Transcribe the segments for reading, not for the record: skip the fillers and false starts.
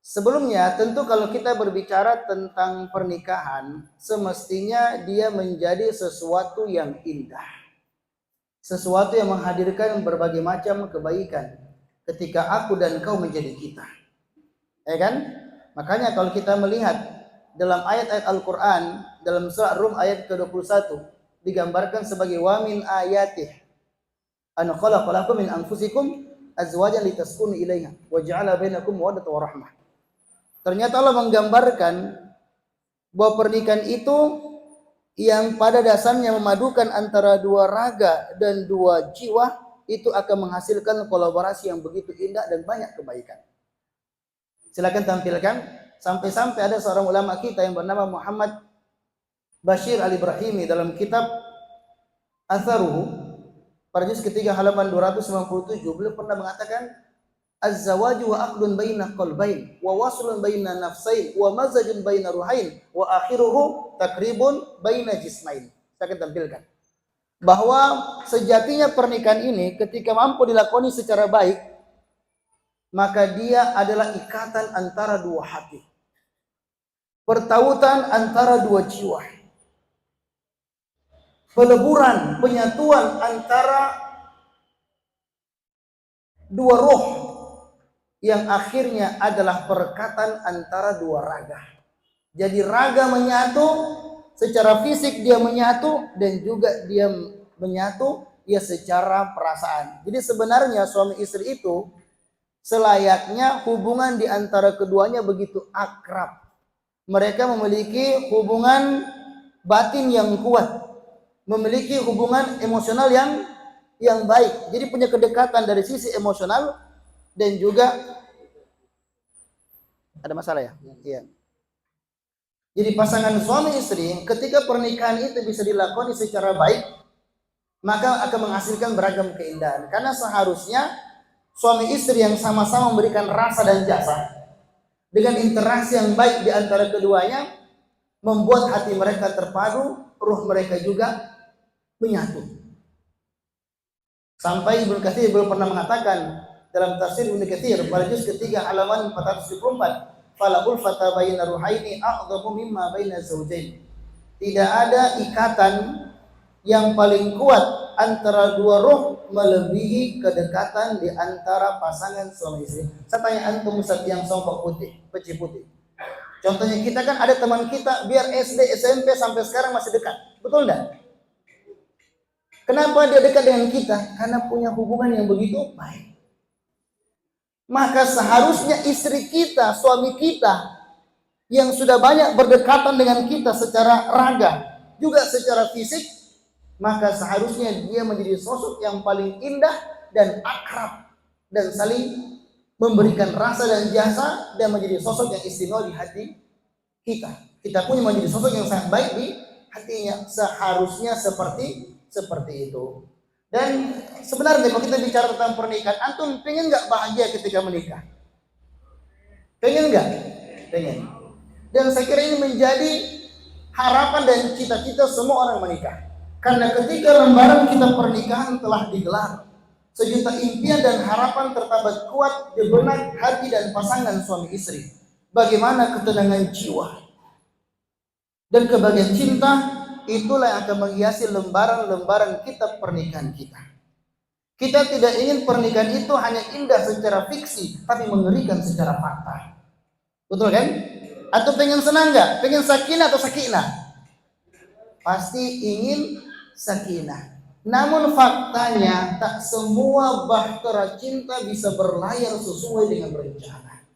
Sebelumnya, tentu kalau kita berbicara tentang pernikahan, semestinya dia menjadi sesuatu yang indah. Sesuatu yang menghadirkan berbagai macam kebaikan ketika aku dan kau menjadi kita. Ya kan? Makanya kalau kita melihat dalam ayat-ayat Al-Quran, dalam surah Rum ayat ke-21, digambarkan sebagai wa min ayatih an khalaqa lakum min anfusikum azwajan litaskunu ilaiha wa ja'ala bainakum mawaddatan wa rahmah. Ternyata Allah menggambarkan bahwa pernikahan itu yang pada dasarnya memadukan antara dua raga dan dua jiwa itu akan menghasilkan kolaborasi yang begitu indah dan banyak kebaikan. Silakan tampilkan. Sampai-sampai ada seorang ulama kita yang bernama Muhammad Bashir Al-Ibrahimi dalam kitab Atharuhu pada juz ketiga halaman 297 beliau pernah mengatakan az-zawaju wa aqdun baina qalbain wa waslun baina nafsain wa mazajun baina ruhain wa akhiruhu takribun baina jismain. Saya akan tampilkan bahwa sejatinya pernikahan ini ketika mampu dilakoni secara baik, maka dia adalah ikatan antara dua hati, pertautan antara dua jiwa, peleburan, penyatuan antara dua roh yang akhirnya adalah perkatan antara dua raga. Jadi raga menyatu, secara fisik dia menyatu, dan juga dia menyatu ya secara perasaan. Jadi sebenarnya suami istri itu selayaknya hubungan di antara keduanya begitu akrab. Mereka memiliki hubungan batin yang kuat, memiliki hubungan emosional yang baik. Jadi punya kedekatan dari sisi emosional dan juga ada masalah ya? Iya. Jadi pasangan suami istri ketika pernikahan itu bisa dilakoni secara baik, maka akan menghasilkan beragam keindahan. Karena seharusnya suami istri yang sama-sama memberikan rasa dan jasa dengan interaksi yang baik di antara keduanya membuat hati mereka terpadu, ruh mereka juga menyatu. Sampai Ibnu Katsir belum pernah mengatakan dalam tafsir Ibnu Katsir pada juz ketiga halaman 474, fala ulfata baina ruhaini a'dhamu mimma baina zawjain. Tidak ada ikatan yang paling kuat antara dua roh melebihi kedekatan di antara pasangan suami istri. Saya tanya antum Ustaz yang songkok putih, peci putih. Contohnya kita kan ada teman kita biar SD, SMP sampai sekarang masih dekat. Betul enggak? Kenapa dia dekat dengan kita? Karena punya hubungan yang begitu baik. Maka seharusnya istri kita, suami kita yang sudah banyak berdekatan dengan kita secara raga, juga secara fisik, maka seharusnya dia menjadi sosok yang paling indah dan akrab dan saling memberikan rasa dan jasa dan menjadi sosok yang istimewa di hati kita. Kita punya menjadi sosok yang sangat baik di hatinya. Seharusnya seperti itu. Dan sebenarnya kalau kita bicara tentang pernikahan, antum pengen nggak bahagia ketika menikah? Pengen nggak? Pengen. Dan saya kira ini menjadi harapan dan cita-cita semua orang menikah. Karena ketika lembaran kita pernikahan telah digelar, sejuta impian dan harapan tertambat kuat di benak, hati dan pasangan suami istri. Bagaimana ketenangan jiwa dan kebahagiaan cinta, itulah yang akan menghiasi lembaran-lembaran kitab pernikahan kita. Kita tidak ingin pernikahan itu hanya indah secara fiksi, tapi mengerikan secara fakta. Betul kan? Atau pengen senang nggak? Pengen sakinah atau sakinah? Pasti ingin sakinah. Namun faktanya tak semua bahtera cinta bisa berlayar sesuai dengan rencana.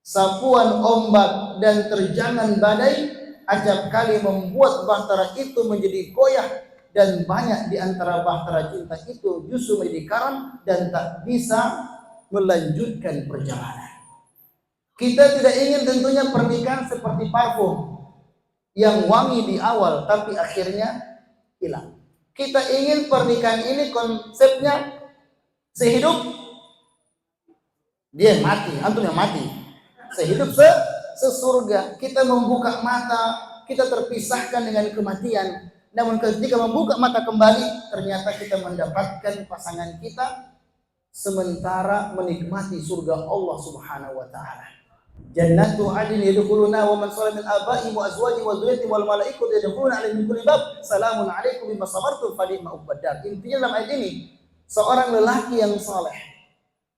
Sapuan ombak dan terjangan badai acap kali membuat bahtera itu menjadi goyah, dan banyak di antara bahtera cinta itu justru menjadi karam dan tak bisa melanjutkan perjalanan. Kita tidak ingin tentunya pernikahan seperti parfum yang wangi di awal tapi akhirnya hilang. Kita ingin pernikahan ini konsepnya sehidup dia mati, antum yang mati. Sehidup sesurga. Kita membuka mata, kita terpisahkan dengan kematian. Namun ketika membuka mata kembali, ternyata kita mendapatkan pasangan kita sementara menikmati surga Allah Subhanahu wa taala. Jannatu 'adnin yadkhuluna wa man salama min aba'ihim wa azwajihim wa dhurriyyatihim wal malaikatu yadkhuluna 'alaihim min kulli bab salamun 'alaikum bima sabartum fa ni'ma uqbad. Intinya dalam ayat ini, seorang lelaki yang saleh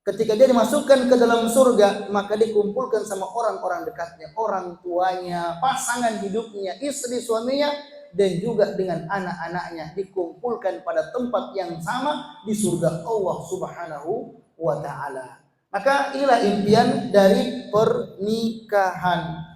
ketika dia dimasukkan ke dalam surga, maka dikumpulkan sama orang-orang dekatnya, orang tuanya, pasangan hidupnya, istri suaminya, dan juga dengan anak-anaknya, dikumpulkan pada tempat yang sama di surga Allah Subhanahu wa ta'ala. Maka inilah impian dari pernikahan.